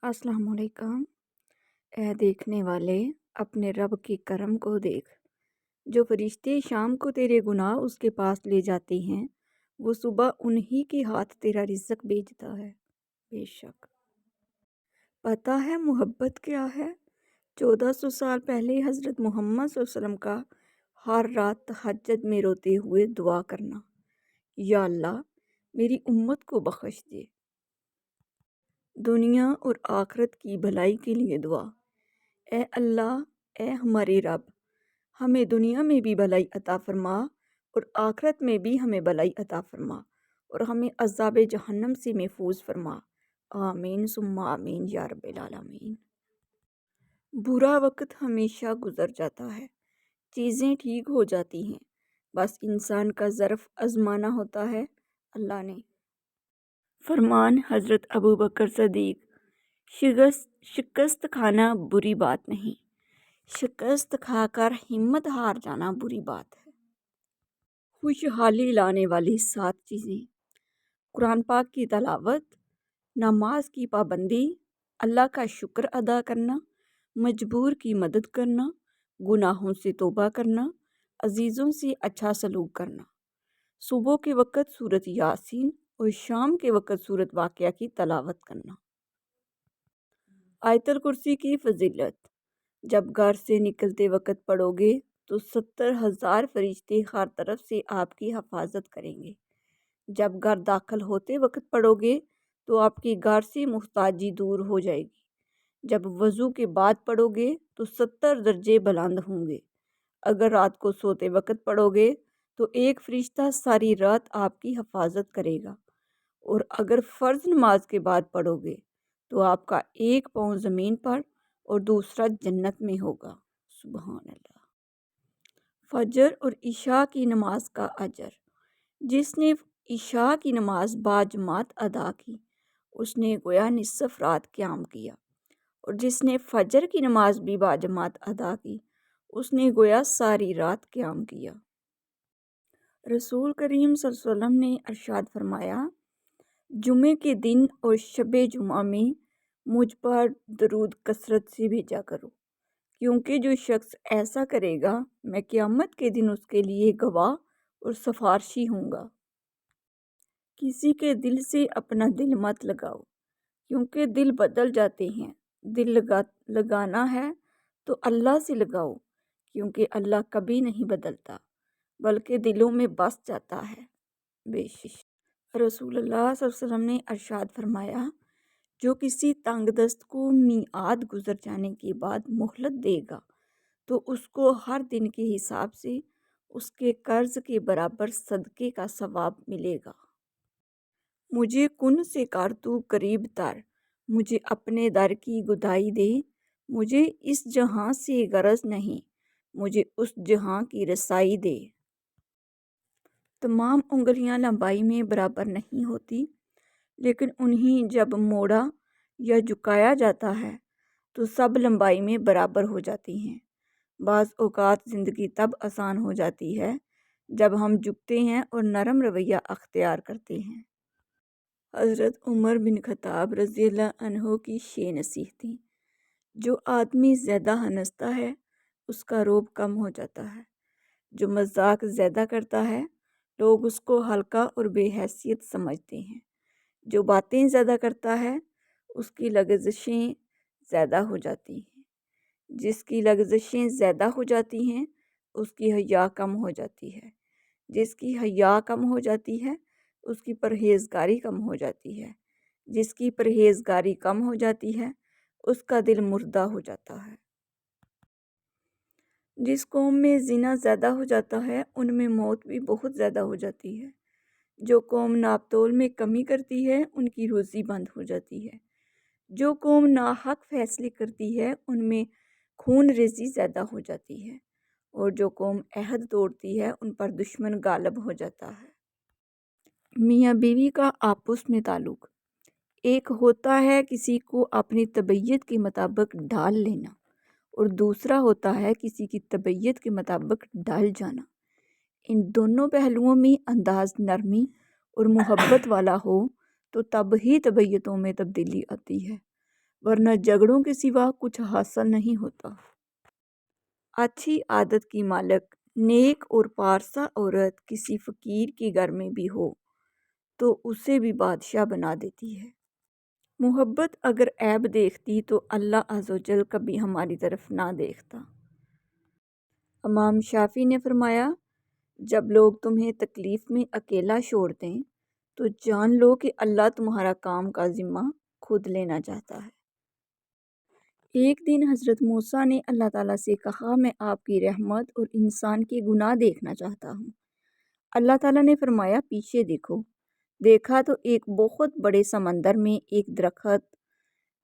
السلام علیکم۔ اے دیکھنے والے، اپنے رب کے کرم کو دیکھ۔ جو فرشتے شام کو تیرے گناہ اس کے پاس لے جاتے ہیں، وہ صبح انہی کے ہاتھ تیرا رزق بھیجتا ہے۔ بے شک پتہ ہے محبت کیا ہے؟ 1400 سال پہلے حضرت محمد صلی اللہ علیہ وسلم کا ہر رات تہجد میں روتے ہوئے دعا کرنا، یا اللہ میری امت کو بخش دے۔ دنیا اور آخرت کی بھلائی کے لیے دعا۔ اے اللہ، اے ہمارے رب، ہمیں دنیا میں بھی بھلائی عطا فرما اور آخرت میں بھی ہمیں بھلائی عطا فرما اور ہمیں عذاب جہنم سے محفوظ فرما۔ آمین ثم آمین یا رب العالمین۔ برا وقت ہمیشہ گزر جاتا ہے، چیزیں ٹھیک ہو جاتی ہیں، بس انسان کا ظرف آزمانا ہوتا ہے۔ اللہ نے فرمان حضرت ابوبکر صدیق، شکست کھانا بری بات نہیں، شکست کھا کر ہمت ہار جانا بری بات ہے۔ خوشحالی لانے والی 7 چیزیں: قرآن پاک کی تلاوت، نماز کی پابندی، اللہ کا شکر ادا کرنا، مجبور کی مدد کرنا، گناہوں سے توبہ کرنا، عزیزوں سے اچھا سلوک کرنا، صبح کے وقت سورۃ یاسین اور شام کے وقت سورۃ واقعہ کی تلاوت کرنا۔ آیت الکرسی کی فضیلت: جب گھر سے نکلتے وقت پڑھو گے تو 70,000 فرشتے ہر طرف سے آپ کی حفاظت کریں گے۔ جب گھر داخل ہوتے وقت پڑھو گے تو آپ کی گھر سے محتاجی دور ہو جائے گی۔ جب وضو کے بعد پڑھو گے تو 70 درجے بلند ہوں گے۔ اگر رات کو سوتے وقت پڑھو گے تو ایک فرشتہ ساری رات آپ کی حفاظت کرے گا، اور اگر فرض نماز کے بعد پڑھو گے تو آپ کا ایک پاؤں زمین پر اور دوسرا جنت میں ہوگا۔ سبحان اللہ۔ فجر اور عشاء کی نماز کا اجر: جس نے عشاء کی نماز باجماعت ادا کی اس نے گویا نصف رات قیام کیا، اور جس نے فجر کی نماز بھی باجماعت ادا کی اس نے گویا ساری رات قیام کیا۔ رسول کریم صلی اللہ علیہ وسلم نے ارشاد فرمایا، جمعے کے دن اور شب جمعہ میں مجھ پر درود کثرت سے بھیجا کرو، کیونکہ جو شخص ایسا کرے گا میں قیامت کے دن اس کے لیے گواہ اور سفارشی ہوں گا۔ کسی کے دل سے اپنا دل مت لگاؤ، کیونکہ دل بدل جاتے ہیں۔ دل لگانا ہے تو اللہ سے لگاؤ، کیونکہ اللہ کبھی نہیں بدلتا بلکہ دلوں میں بس جاتا ہے۔ بے شک رسول اللہ صلی اللہ علیہ وسلم نے ارشاد فرمایا، جو کسی تنگ دست کو میعاد گزر جانے کے بعد مہلت دے گا تو اس کو ہر دن کے حساب سے اس کے قرض کے برابر صدقے کا ثواب ملے گا۔ مجھے کن سے کر تو قریب تر، مجھے اپنے در کی گدائی دے، مجھے اس جہاں سے غرض نہیں، مجھے اس جہاں کی رسائی دے۔ تمام انگلیاں لمبائی میں برابر نہیں ہوتی، لیکن انہیں جب موڑا یا جھکایا جاتا ہے تو سب لمبائی میں برابر ہو جاتی ہیں۔ بعض اوقات زندگی تب آسان ہو جاتی ہے جب ہم جھکتے ہیں اور نرم رویہ اختیار کرتے ہیں۔ حضرت عمر بن خطاب رضی اللہ عنہ کی 6 نصیحتیں: جو آدمی زیادہ ہنستا ہے اس کا روب کم ہو جاتا ہے، جو مذاق زیادہ کرتا ہے لوگ اس کو ہلکا اور بے حیثیت سمجھتے ہیں، جو باتیں زیادہ کرتا ہے اس کی لغزشیں زیادہ ہو جاتی ہیں، جس کی لغزشیں زیادہ ہو جاتی ہیں اس کی حیا کم ہو جاتی ہے، جس کی حیا کم ہو جاتی ہے اس کی پرہیزگاری کم ہو جاتی ہے، جس کی پرہیزگاری کم ہو جاتی ہے اس کا دل مردہ ہو جاتا ہے۔ جس قوم میں زنا زیادہ ہو جاتا ہے ان میں موت بھی بہت زیادہ ہو جاتی ہے۔ جو قوم ناپ تول میں کمی کرتی ہے ان کی روزی بند ہو جاتی ہے۔ جو قوم ناحق فیصلے کرتی ہے ان میں خون ریزی زیادہ ہو جاتی ہے، اور جو قوم عہد توڑتی ہے ان پر دشمن غالب ہو جاتا ہے۔ میاں بیوی کا آپس میں تعلق: ایک ہوتا ہے کسی کو اپنی طبیعت کے مطابق ڈھال لینا، اور دوسرا ہوتا ہے کسی کی طبیعت کے مطابق ڈھل جانا۔ ان دونوں پہلوؤں میں انداز نرمی اور محبت والا ہو تو تب ہی طبیعتوں میں تبدیلی آتی ہے، ورنہ جھگڑوں کے سوا کچھ حاصل نہیں ہوتا۔ اچھی عادت کی مالک نیک اور پارسا عورت کسی فقیر کے گھر میں بھی ہو تو اسے بھی بادشاہ بنا دیتی ہے۔ محبت اگر عیب دیکھتی تو اللہ عز و جل کبھی ہماری طرف نہ دیکھتا۔ امام شافعی نے فرمایا، جب لوگ تمہیں تکلیف میں اکیلا چھوڑ دیں تو جان لو کہ اللہ تمہارا کام کا ذمہ خود لینا چاہتا ہے۔ ایک دن حضرت موسیٰ نے اللہ تعالیٰ سے کہا، میں آپ کی رحمت اور انسان کے گناہ دیکھنا چاہتا ہوں۔ اللہ تعالیٰ نے فرمایا، پیچھے دیکھو۔ دیکھا تو ایک بہت بڑے سمندر میں ایک درخت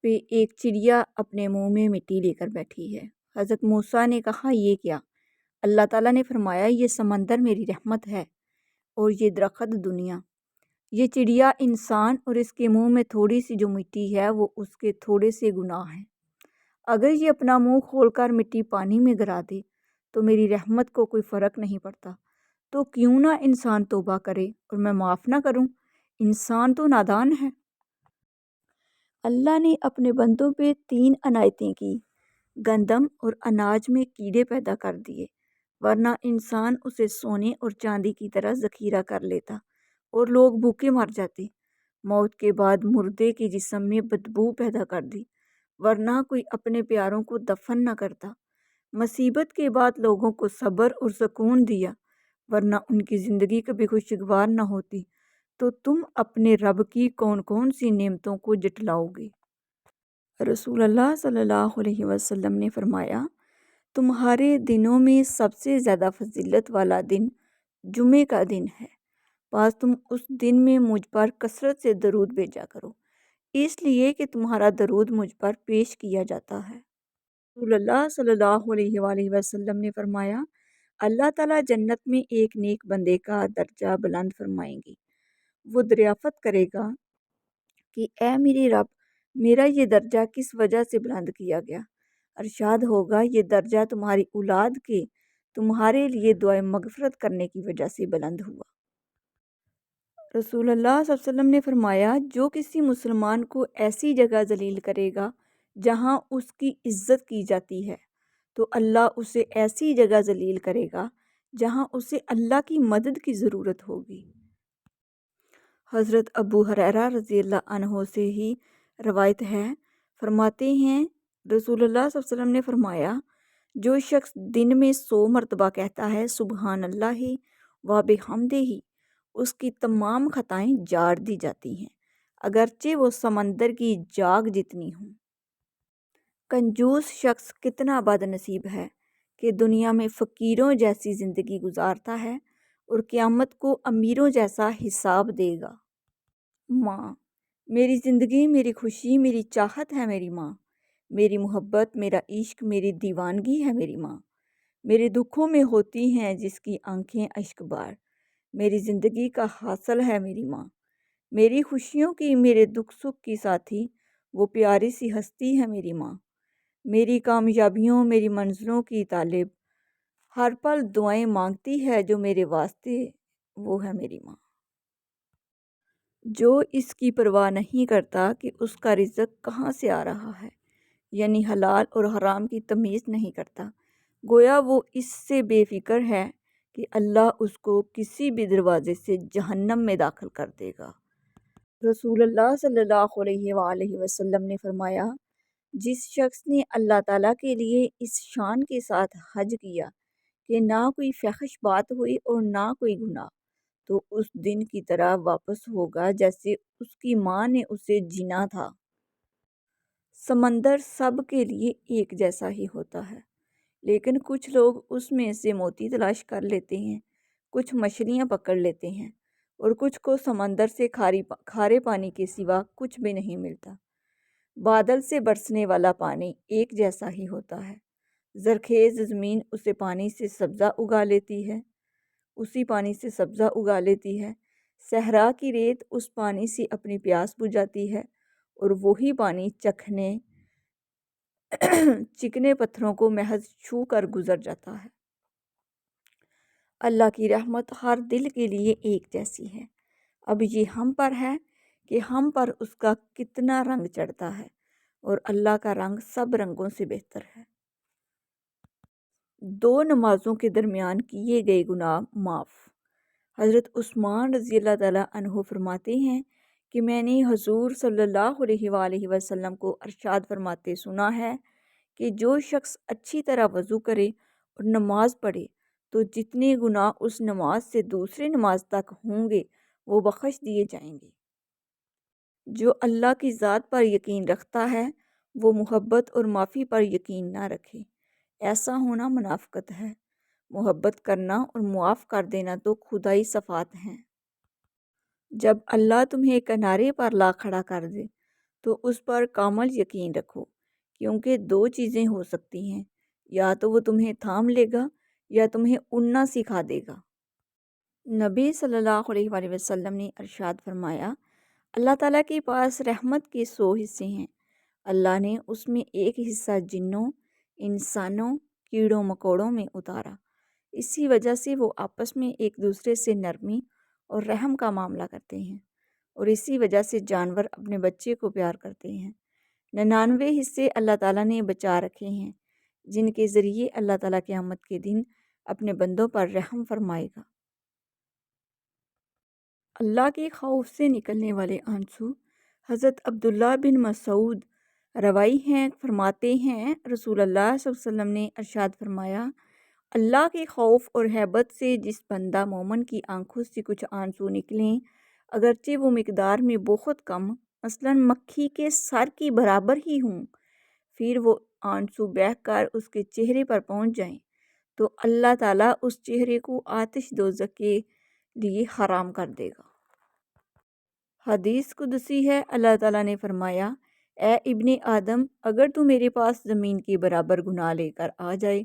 پہ ایک چڑیا اپنے منہ میں مٹی لے کر بیٹھی ہے۔ حضرت موسیٰ نے کہا، یہ کیا؟ اللہ تعالیٰ نے فرمایا، یہ سمندر میری رحمت ہے اور یہ درخت دنیا۔ یہ چڑیا انسان اور اس کے منہ میں تھوڑی سی جو مٹی ہے وہ اس کے تھوڑے سے گناہ ہیں۔ اگر یہ اپنا منہ کھول کر مٹی پانی میں گرا دے تو میری رحمت کو کوئی فرق نہیں پڑتا، تو کیوں نہ انسان توبہ کرے اور میں معاف نہ کروں؟ انسان تو نادان ہے۔ اللہ نے اپنے بندوں پہ 3 عنایتیں کی، گندم اور اناج میں کیڑے پیدا کر دیے، ورنہ انسان اسے سونے اور چاندی کی طرح ذخیرہ کر لیتا اور لوگ بھوکے مر جاتے۔ موت کے بعد مردے کے جسم میں بدبو پیدا کر دی، ورنہ کوئی اپنے پیاروں کو دفن نہ کرتا۔ مصیبت کے بعد لوگوں کو صبر اور سکون دیا، ورنہ ان کی زندگی کبھی خوشگوار نہ ہوتی۔ تو تم اپنے رب کی کون کون سی نعمتوں کو جٹلاؤ گے؟ رسول اللہ صلی اللہ علیہ وسلم نے فرمایا، تمہارے دنوں میں سب سے زیادہ فضیلت والا دن جمعے کا دن ہے، بس تم اس دن میں مجھ پر کثرت سے درود بھیجا کرو، اس لیے کہ تمہارا درود مجھ پر پیش کیا جاتا ہے۔ رسول اللہ صلی اللہ علیہ وآلہ وسلم نے فرمایا، اللہ تعالیٰ جنت میں ایک نیک بندے کا درجہ بلند فرمائیں گے۔ وہ دریافت کرے گا کہ اے میرے رب، میرا یہ درجہ کس وجہ سے بلند کیا گیا؟ ارشاد ہوگا، یہ درجہ تمہاری اولاد کے تمہارے لیے دعائے مغفرت کرنے کی وجہ سے بلند ہوا۔ رسول اللہ صلی اللہ علیہ وسلم نے فرمایا، جو کسی مسلمان کو ایسی جگہ ذلیل کرے گا جہاں اس کی عزت کی جاتی ہے تو اللہ اسے ایسی جگہ ذلیل کرے گا جہاں اسے اللہ کی مدد کی ضرورت ہوگی۔ حضرت ابو ہریرہ رضی اللہ عنہ سے ہی روایت ہے، فرماتے ہیں رسول اللہ صلی اللہ علیہ وسلم نے فرمایا، جو شخص دن میں 100 مرتبہ کہتا ہے سبحان اللہ و بحمدہ، اس کی تمام خطائیں جاڑ دی جاتی ہیں، اگرچہ وہ سمندر کی جاگ جتنی ہوں۔ کنجوس شخص کتنا بد نصیب ہے کہ دنیا میں فقیروں جیسی زندگی گزارتا ہے اور قیامت کو امیروں جیسا حساب دے گا۔ ماں، میری زندگی، میری خوشی، میری چاہت ہے میری ماں، میری محبت، میرا عشق، میری دیوانگی ہے میری ماں، میرے دکھوں میں ہوتی ہیں جس کی آنکھیں اشک بار، میری زندگی کا حاصل ہے میری ماں، میری خوشیوں کی، میرے دکھ سکھ کی ساتھی، وہ پیاری سی ہستی ہے میری ماں، میری کامیابیوں، میری منزلوں کی طالب، ہر پل دعائیں مانگتی ہے جو میرے واسطے، وہ ہے میری ماں۔ جو اس کی پرواہ نہیں کرتا کہ اس کا رزق کہاں سے آ رہا ہے، یعنی حلال اور حرام کی تمیز نہیں کرتا، گویا وہ اس سے بے فکر ہے کہ اللہ اس کو کسی بھی دروازے سے جہنم میں داخل کر دے گا۔ رسول اللہ صلی اللہ علیہ وآلہ وسلم نے فرمایا، جس شخص نے اللہ تعالیٰ کے لیے اس شان کے ساتھ حج کیا کہ نہ کوئی فحش بات ہوئی اور نہ کوئی گناہ، تو اس دن کی طرح واپس ہوگا جیسے اس کی ماں نے اسے جنا تھا۔ سمندر سب کے لیے ایک جیسا ہی ہوتا ہے، لیکن کچھ لوگ اس میں سے موتی تلاش کر لیتے ہیں، کچھ مچھلیاں پکڑ لیتے ہیں اور کچھ کو سمندر سے کھارے پانی کے سوا کچھ بھی نہیں ملتا۔ بادل سے برسنے والا پانی ایک جیسا ہی ہوتا ہے، زرخیز زمین اسے پانی سے سبزہ اگا لیتی ہے، اسی پانی سے سبزہ اگا لیتی ہے، صحرا کی ریت اس پانی سے اپنی پیاس بجھاتی ہے اور وہی پانی چکنے پتھروں کو محض چھو کر گزر جاتا ہے۔ اللہ کی رحمت ہر دل کے لیے ایک جیسی ہے، اب یہ ہم پر ہے کہ ہم پر اس کا کتنا رنگ چڑھتا ہے اور اللہ کا رنگ سب رنگوں سے بہتر ہے۔ 2 نمازوں کے درمیان کیے گئے گناہ معاف۔ حضرت عثمان رضی اللہ تعالیٰ عنہ فرماتے ہیں کہ میں نے حضور صلی اللہ علیہ وآلہ وسلم کو ارشاد فرماتے سنا ہے کہ جو شخص اچھی طرح وضو کرے اور نماز پڑھے تو جتنے گناہ اس نماز سے دوسری نماز تک ہوں گے وہ بخش دیے جائیں گے۔ جو اللہ کی ذات پر یقین رکھتا ہے وہ محبت اور معافی پر یقین نہ رکھے، ایسا ہونا منافقت ہے۔ محبت کرنا اور معاف کر دینا تو خدائی صفات ہیں۔ جب اللہ تمہیں کنارے پر لا کھڑا کر دے تو اس پر کامل یقین رکھو، کیونکہ 2 چیزیں ہو سکتی ہیں، یا تو وہ تمہیں تھام لے گا یا تمہیں اڑنا سکھا دے گا۔ نبی صلی اللہ علیہ وآلہ وسلم نے ارشاد فرمایا، اللہ تعالیٰ کے پاس رحمت کے 100 حصے ہیں، اللہ نے اس میں ایک حصہ جنوں، انسانوں، کیڑوں مکوڑوں میں اتارا، اسی وجہ سے وہ آپس میں ایک دوسرے سے نرمی اور رحم کا معاملہ کرتے ہیں، اور اسی وجہ سے جانور اپنے بچے کو پیار کرتے ہیں۔ 99 حصے اللہ تعالیٰ نے بچا رکھے ہیں جن کے ذریعے اللہ تعالیٰ قیامت کے دن اپنے بندوں پر رحم فرمائے گا۔ اللہ کے خوف سے نکلنے والے آنسو۔ حضرت عبداللہ بن مسعود روائی ہیں، فرماتے ہیں رسول اللہ صلی اللہ علیہ وسلم نے ارشاد فرمایا، اللہ کے خوف اور ہیبت سے جس بندہ مومن کی آنکھوں سے کچھ آنسو نکلیں، اگرچہ وہ مقدار میں بہت کم، مثلا مکھی کے سر کی برابر ہی ہوں، پھر وہ آنسو بہہ کر اس کے چہرے پر پہنچ جائیں تو اللہ تعالیٰ اس چہرے کو آتش دوزخ کے لیے حرام کر دے گا۔ حدیث قدسی ہے، اللہ تعالیٰ نے فرمایا، اے ابن آدم، اگر تو میرے پاس زمین کے برابر گناہ لے کر آ جائے،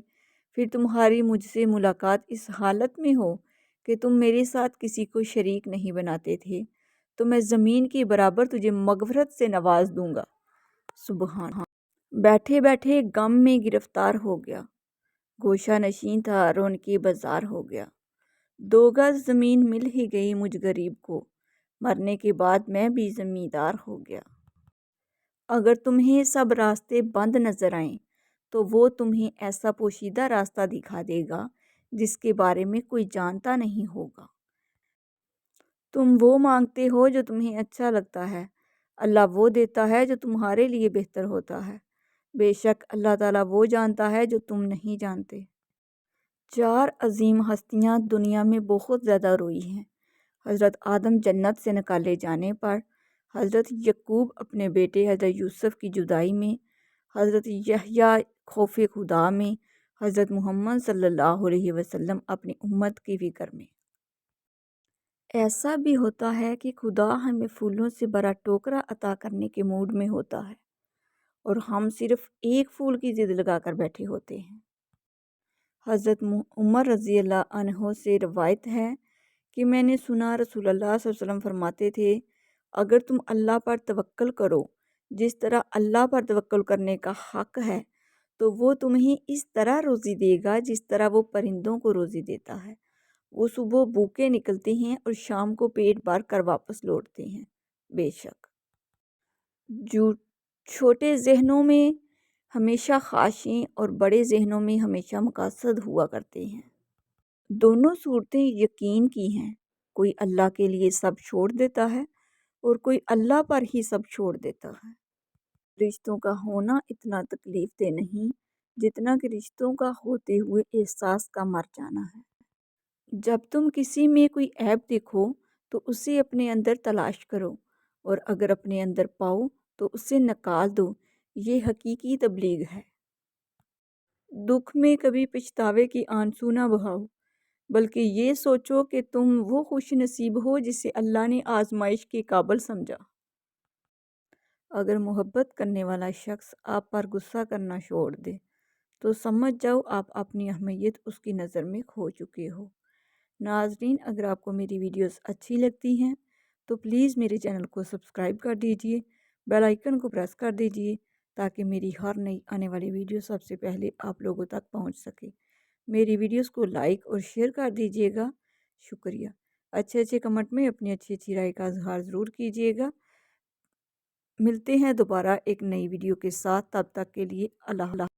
پھر تمہاری مجھ سے ملاقات اس حالت میں ہو کہ تم میرے ساتھ کسی کو شریک نہیں بناتے تھے، تو میں زمین کے برابر تجھے مغفرت سے نواز دوں گا۔ سبحان اللہ۔ بیٹھے بیٹھے غم میں گرفتار ہو گیا، گوشہ نشین تھا، رونق بازار ہو گیا، 2 گز زمین مل ہی گئی مجھ غریب کو، مرنے کے بعد میں بھی زمیندار ہو گیا۔ اگر تمہیں سب راستے بند نظر آئیں تو وہ تمہیں ایسا پوشیدہ راستہ دکھا دے گا جس کے بارے میں کوئی جانتا نہیں ہوگا۔ تم وہ مانگتے ہو جو تمہیں اچھا لگتا ہے، اللہ وہ دیتا ہے جو تمہارے لیے بہتر ہوتا ہے، بے شک اللہ تعالیٰ وہ جانتا ہے جو تم نہیں جانتے۔ 4 عظیم ہستیاں دنیا میں بہت زیادہ روئی ہیں۔ حضرت آدم جنت سے نکالے جانے پر، حضرت یعقوب اپنے بیٹے حضرت یوسف کی جدائی میں، حضرت یحییٰ خوف خدا میں، حضرت محمد صلی اللہ علیہ وسلم اپنی امت کی فکر میں۔ ایسا بھی ہوتا ہے کہ خدا ہمیں پھولوں سے بھرا ٹوکرا عطا کرنے کے موڈ میں ہوتا ہے اور ہم صرف ایک پھول کی ضد لگا کر بیٹھے ہوتے ہیں۔ حضرت عمر رضی اللہ عنہ سے روایت ہے کہ میں نے سنا رسول اللہ صلی اللہ علیہ وسلم فرماتے تھے، اگر تم اللہ پر توکل کرو جس طرح اللہ پر توکل کرنے کا حق ہے تو وہ تمہیں اس طرح روزی دے گا جس طرح وہ پرندوں کو روزی دیتا ہے۔ وہ صبح بھوکے نکلتے ہیں اور شام کو پیٹ بھر کر واپس لوٹتے ہیں۔ بے شک جو چھوٹے ذہنوں میں ہمیشہ خواہشیں اور بڑے ذہنوں میں ہمیشہ مقاصد ہوا کرتے ہیں۔ دونوں صورتیں یقین کی ہیں، کوئی اللہ کے لیے سب چھوڑ دیتا ہے اور کوئی اللہ پر ہی سب چھوڑ دیتا ہے۔ رشتوں کا ہونا اتنا تکلیف دہ نہیں جتنا کہ رشتوں کا ہوتے ہوئے احساس کا مر جانا ہے۔ جب تم کسی میں کوئی عیب دیکھو تو اسے اپنے اندر تلاش کرو، اور اگر اپنے اندر پاؤ تو اسے نکال دو، یہ حقیقی تبلیغ ہے۔ دکھ میں کبھی پچھتاوے کی آنسو نہ بہاؤ، بلکہ یہ سوچو کہ تم وہ خوش نصیب ہو جسے اللہ نے آزمائش کے قابل سمجھا۔ اگر محبت کرنے والا شخص آپ پر غصہ کرنا چھوڑ دے تو سمجھ جاؤ آپ اپنی اہمیت اس کی نظر میں کھو چکے ہو۔ ناظرین، اگر آپ کو میری ویڈیوز اچھی لگتی ہیں تو پلیز میرے چینل کو سبسکرائب کر دیجئے، بیل آئیکن کو پریس کر دیجئے تاکہ میری ہر نئی آنے والی ویڈیو سب سے پہلے آپ لوگوں تک پہنچ سکے۔ میری ویڈیوز کو لائک اور شیئر کر دیجئے گا، شکریہ۔ اچھے کمنٹ میں اپنی اچھی رائے کا اظہار ضرور کیجئے گا۔ ملتے ہیں دوبارہ ایک نئی ویڈیو کے ساتھ، تب تک کے لیے اللہ